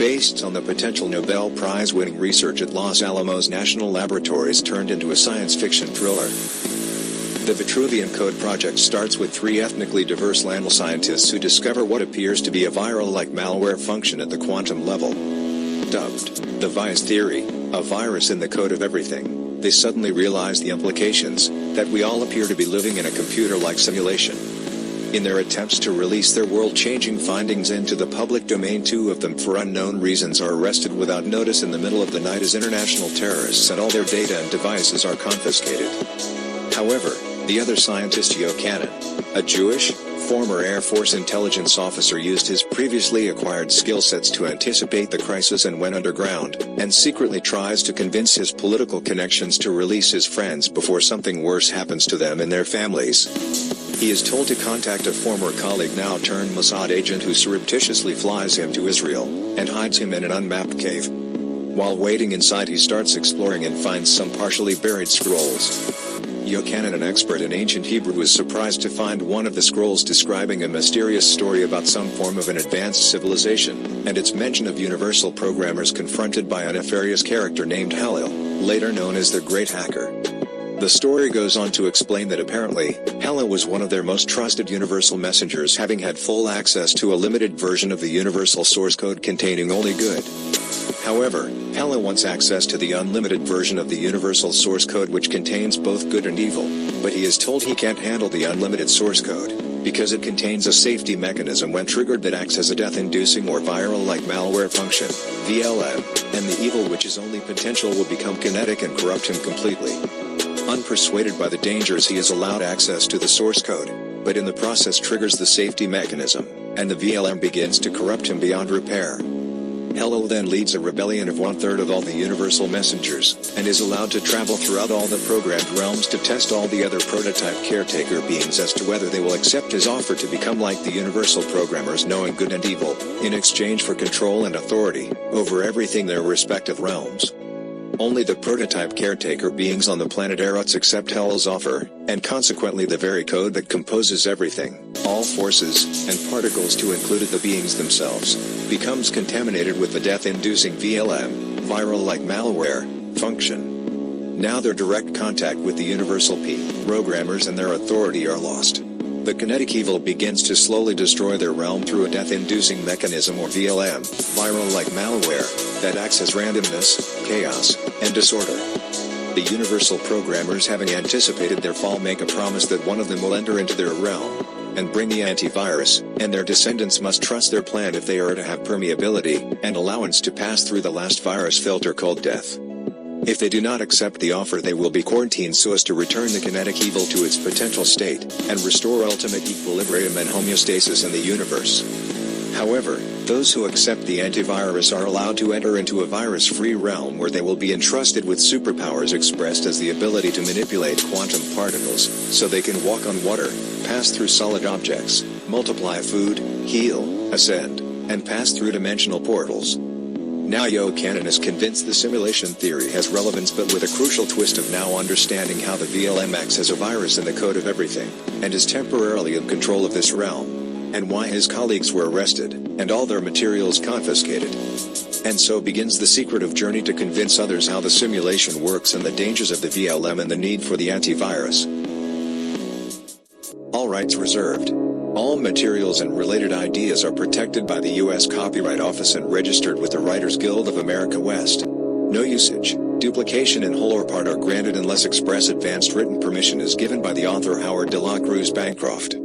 based on the potential Nobel Prize-winning research at Los Alamos National Laboratories, turned into a science fiction thriller. The Vitruvian Code project starts with 3 ethnically diverse nanoscientists who discover what appears to be a viral-like malware function at the quantum level. Dubbed the virus theory, a virus in the code of everything, they suddenly realize the implications, that we all appear to be living in a computer-like simulation. In their attempts to release their world-changing findings into the public domain, 2 of them for unknown reasons are arrested without notice in the middle of the night as international terrorists, and all their data and devices are confiscated. However, the other scientist, Yo Cannon, a Jewish, former Air Force intelligence officer, used his previously acquired skill sets to anticipate the crisis and went underground, and secretly tries to convince his political connections to release his friends before something worse happens to them and their families. He is told to contact a former colleague, now turned Mossad agent, who surreptitiously flies him to Israel, and hides him in an unmapped cave. While waiting inside, he starts exploring and finds some partially buried scrolls. Yo Cannon, an expert in ancient Hebrew, was surprised to find one of the scrolls describing a mysterious story about some form of an advanced civilization, and its mention of universal programmers confronted by a nefarious character named Halil, later known as the Great Hacker. The story goes on to explain that apparently, Halil was one of their most trusted universal messengers, having had full access to a limited version of the universal source code containing only good. However, Halil wants access to the unlimited version of the universal source code, which contains both good and evil, but he is told he can't handle the unlimited source code, because it contains a safety mechanism when triggered that acts as a death-inducing or viral-like malware function, VLM, and the evil, which is only potential, will become kinetic and corrupt him completely. Unpersuaded by the dangers, he is allowed access to the source code, but in the process triggers the safety mechanism, and the VLM begins to corrupt him beyond repair. Halil then leads a rebellion of 1/3 of all the universal messengers, and is allowed to travel throughout all the programmed realms to test all the other prototype caretaker beings as to whether they will accept his offer to become like the universal programmers, knowing good and evil, in exchange for control and authority over everything in their respective realms. Only the prototype caretaker beings on the planet Eretz accept Halil's offer, and consequently the very code that composes everything, all forces and particles to include the beings themselves, becomes contaminated with the death-inducing VLM, viral-like malware, function. Now their direct contact with the universal programmers and their authority are lost. The kinetic evil begins to slowly destroy their realm through a death-inducing mechanism, or VLM, viral-like malware, that acts as randomness, chaos, and disorder. The universal programmers, having anticipated their fall, make a promise that one of them will enter into their realm and bring the antivirus, and their descendants must trust their plan if they are to have permeability and allowance to pass through the last virus filter called death. If they do not accept the offer, they will be quarantined so as to return the kinetic evil to its potential state, and restore ultimate equilibrium and homeostasis in the universe. However, those who accept the antivirus are allowed to enter into a virus-free realm where they will be entrusted with superpowers expressed as the ability to manipulate quantum particles, so they can walk on water, pass through solid objects, multiply food, heal, ascend, and pass through dimensional portals. Now Yo Cannon is convinced the simulation theory has relevance, but with a crucial twist of now understanding how the VLM acts as a virus in the code of everything, and is temporarily in control of this realm, and why his colleagues were arrested, and all their materials confiscated. And so begins the secretive journey to convince others how the simulation works and the dangers of the VLM and the need for the antivirus. All rights reserved. All materials and related ideas are protected by the U.S. Copyright Office and registered with the Writers Guild of America West. No usage, duplication in whole or part are granted unless express advanced written permission is given by the author Howard DeLaCruz-Bancroft.